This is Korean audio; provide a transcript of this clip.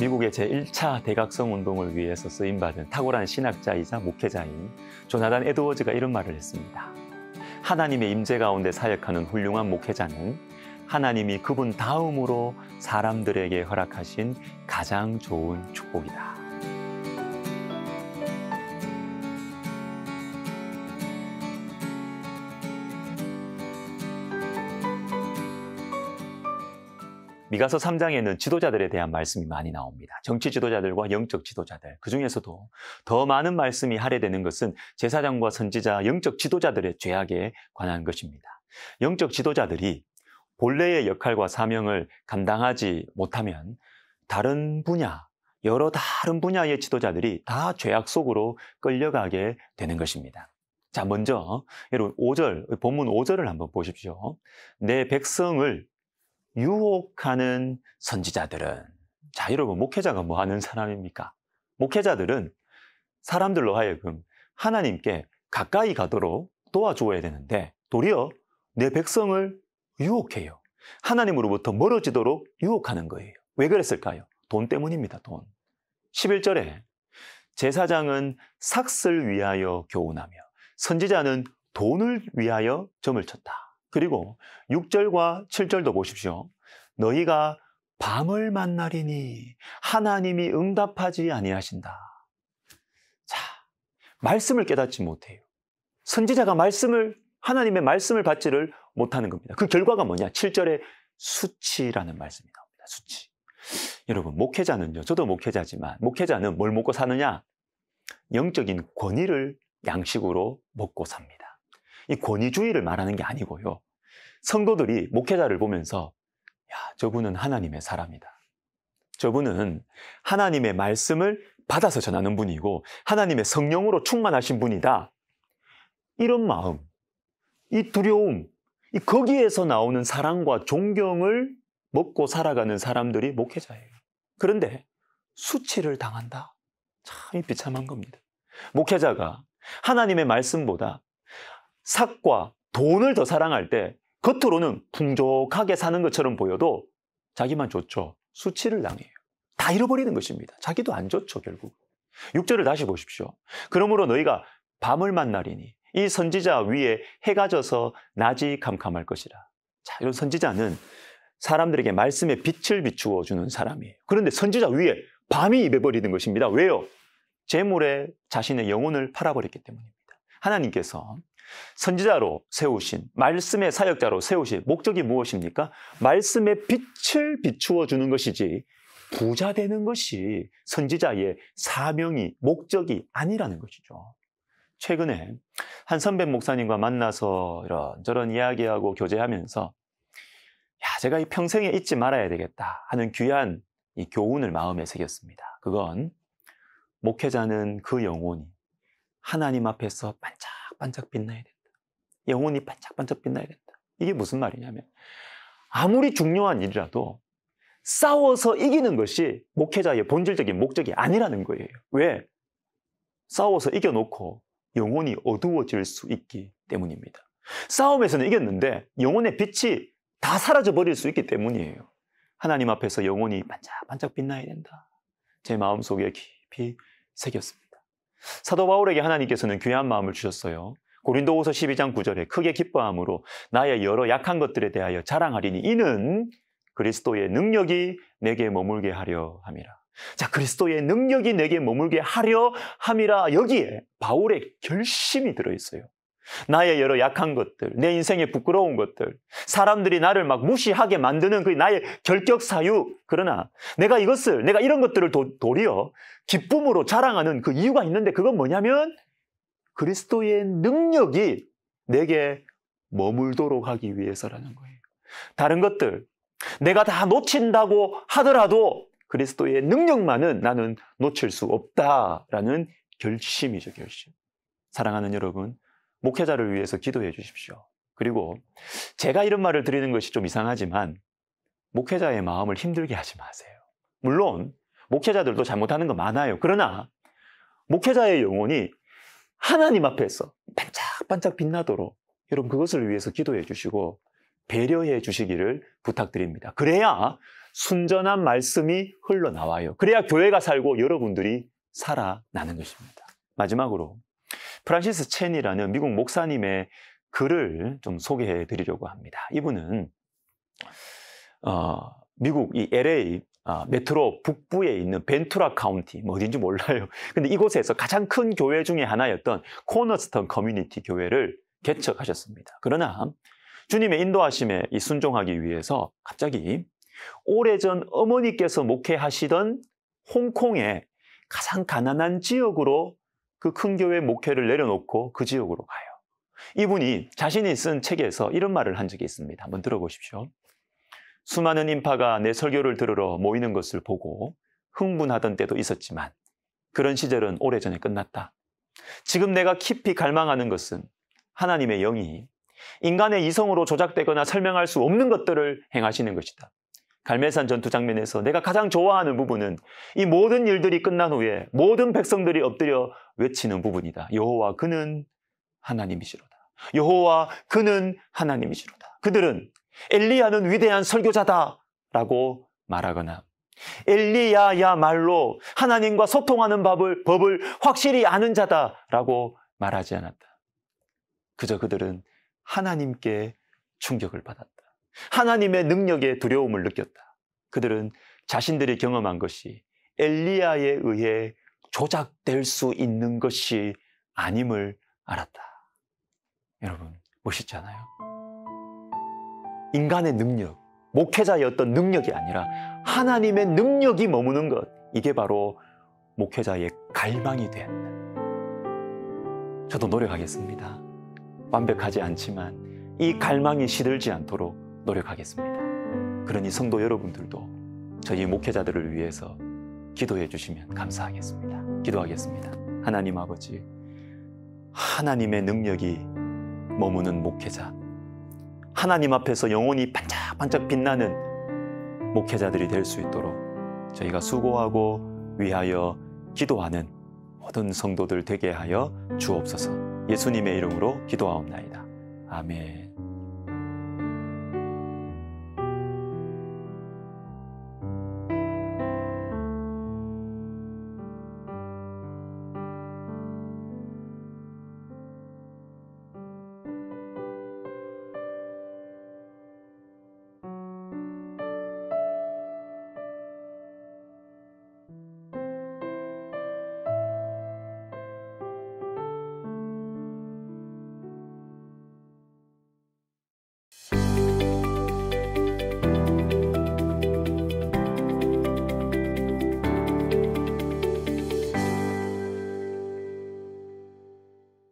미국의 제1차 대각성 운동을 위해서 쓰임받은 탁월한 신학자이자 목회자인 조나단 에드워즈가 이런 말을 했습니다. 하나님의 임재 가운데 사역하는 훌륭한 목회자는 하나님이 그분 다음으로 사람들에게 허락하신 가장 좋은 축복이다. 미가서 3장에는 지도자들에 대한 말씀이 많이 나옵니다. 정치 지도자들과 영적 지도자들, 그중에서도 더 많은 말씀이 할애되는 것은 제사장과 선지자, 영적 지도자들의 죄악에 관한 것입니다. 영적 지도자들이 본래의 역할과 사명을 감당하지 못하면 다른 분야, 여러 다른 분야의 지도자들이 다 죄악 속으로 끌려가게 되는 것입니다. 자, 먼저 여러분 5절, 본문 5절을 한번 보십시오. 내 백성을 유혹하는 선지자들은, 자, 여러분, 목회자가 뭐 하는 사람입니까? 목회자들은 사람들로 하여금 하나님께 가까이 가도록 도와줘야 되는데 도리어 내 백성을 유혹해요. 하나님으로부터 멀어지도록 유혹하는 거예요. 왜 그랬을까요? 돈 때문입니다. 돈. 11절에 제사장은 삭슬 위하여 교훈하며 선지자는 돈을 위하여 점을 쳤다. 그리고 6절과 7절도 보십시오. 너희가 밤을 만나리니 하나님이 응답하지 아니하신다. 자, 말씀을 깨닫지 못해요. 선지자가 하나님의 말씀을 받지를 못하는 겁니다. 그 결과가 뭐냐? 7절에 수치라는 말씀이 나옵니다. 수치. 여러분, 목회자는요, 저도 목회자지만 목회자는 뭘 먹고 사느냐? 영적인 권위를 양식으로 먹고 삽니다. 이 권위주의를 말하는 게 아니고요. 성도들이 목회자를 보면서 야, 저분은 하나님의 사람이다. 저분은 하나님의 말씀을 받아서 전하는 분이고 하나님의 성령으로 충만하신 분이다. 이런 마음, 이 두려움, 거기에서 나오는 사랑과 존경을 먹고 살아가는 사람들이 목회자예요. 그런데 수치를 당한다. 참 비참한 겁니다. 목회자가 하나님의 말씀보다 삭과 돈을 더 사랑할 때 겉으로는 풍족하게 사는 것처럼 보여도 자기만 좋죠. 수치를 당해요. 다 잃어버리는 것입니다. 자기도 안 좋죠, 결국. 6절을 다시 보십시오. 그러므로 너희가 밤을 만나리니 이 선지자 위에 해가 져서 낮이 캄캄할 것이라. 자, 이런 선지자는 사람들에게 말씀의 빛을 비추어 주는 사람이에요. 그런데 선지자 위에 밤이 임해버리는 것입니다. 왜요? 재물에 자신의 영혼을 팔아버렸기 때문입니다. 하나님께서 선지자로 세우신, 말씀의 사역자로 세우신 목적이 무엇입니까? 말씀의 빛을 비추어 주는 것이지 부자 되는 것이 선지자의 사명이, 목적이 아니라는 것이죠. 최근에 한 선배 목사님과 만나서 이런저런 이야기하고 교제하면서 야, 제가 이 평생에 잊지 말아야 되겠다 하는 귀한 이 교훈을 마음에 새겼습니다. 그건 목회자는 그 영혼이 하나님 앞에서 반짝반짝 빛나야 된다. 영혼이 반짝반짝 빛나야 된다. 이게 무슨 말이냐면 아무리 중요한 일이라도 싸워서 이기는 것이 목회자의 본질적인 목적이 아니라는 거예요. 왜? 싸워서 이겨놓고 영혼이 어두워질 수 있기 때문입니다. 싸움에서는 이겼는데 영혼의 빛이 다 사라져버릴 수 있기 때문이에요. 하나님 앞에서 영혼이 반짝반짝 빛나야 된다. 제 마음속에 깊이 새겼습니다. 사도 바울에게 하나님께서는 귀한 마음을 주셨어요. 고린도후서 12장 9절에 크게 기뻐함으로 나의 여러 약한 것들에 대하여 자랑하리니 이는 그리스도의 능력이 내게 머물게 하려 함이라. 자, 그리스도의 능력이 내게 머물게 하려 함이라. 여기에 바울의 결심이 들어있어요. 나의 여러 약한 것들, 내 인생의 부끄러운 것들, 사람들이 나를 막 무시하게 만드는 그 나의 결격 사유. 그러나 내가 이런 것들을 도리어 기쁨으로 자랑하는 그 이유가 있는데 그건 뭐냐면 그리스도의 능력이 내게 머물도록 하기 위해서라는 거예요. 다른 것들, 내가 다 놓친다고 하더라도 그리스도의 능력만은 나는 놓칠 수 없다라는 결심이죠, 결심. 사랑하는 여러분, 목회자를 위해서 기도해 주십시오. 그리고 제가 이런 말을 드리는 것이 좀 이상하지만 목회자의 마음을 힘들게 하지 마세요. 물론 목회자들도 잘못하는 거 많아요. 그러나 목회자의 영혼이 하나님 앞에서 반짝반짝 빛나도록 여러분 그것을 위해서 기도해 주시고 배려해 주시기를 부탁드립니다. 그래야 순전한 말씀이 흘러나와요. 그래야 교회가 살고 여러분들이 살아나는 것입니다. 마지막으로 프란시스 첸이라는 미국 목사님의 글을 좀 소개해 드리려고 합니다. 이분은 미국 이 LA 메트로 북부에 있는 벤투라 카운티, 뭐 어딘지 몰라요. 근데 이곳에서 가장 큰 교회 중에 하나였던 코너스턴 커뮤니티 교회를 개척하셨습니다. 그러나 주님의 인도하심에 순종하기 위해서 갑자기 오래전 어머니께서 목회하시던 홍콩의 가장 가난한 지역으로 그 큰 교회 목회를 내려놓고 그 지역으로 가요. 이분이 자신이 쓴 책에서 이런 말을 한 적이 있습니다. 한번 들어보십시오. 수많은 인파가 내 설교를 들으러 모이는 것을 보고 흥분하던 때도 있었지만 그런 시절은 오래전에 끝났다. 지금 내가 깊이 갈망하는 것은 하나님의 영이 인간의 이성으로 조작되거나 설명할 수 없는 것들을 행하시는 것이다. 갈멜산 전투 장면에서 내가 가장 좋아하는 부분은 이 모든 일들이 끝난 후에 모든 백성들이 엎드려 외치는 부분이다. 여호와 그는 하나님이시로다. 여호와 그는 하나님이시로다. 그들은 엘리야는 위대한 설교자다 라고 말하거나 엘리야야말로 하나님과 소통하는 법을 확실히 아는 자다라고 말하지 않았다. 그저 그들은 하나님께 충격을 받았다. 하나님의 능력에 두려움을 느꼈다. 그들은 자신들이 경험한 것이 엘리야에 의해 조작될 수 있는 것이 아님을 알았다. 여러분, 멋있지 않아요? 인간의 능력, 목회자의 어떤 능력이 아니라 하나님의 능력이 머무는 것, 이게 바로 목회자의 갈망이 되었다. 저도 노력하겠습니다. 완벽하지 않지만 이 갈망이 시들지 않도록 노력하겠습니다. 그러니 성도 여러분들도 저희 목회자들을 위해서 기도해 주시면 감사하겠습니다. 기도하겠습니다. 하나님 아버지, 하나님의 능력이 머무는 목회자, 하나님 앞에서 영혼이 반짝반짝 빛나는 목회자들이 될 수 있도록 저희가 수고하고 위하여 기도하는 모든 성도들 되게 하여 주옵소서. 예수님의 이름으로 기도하옵나이다. 아멘.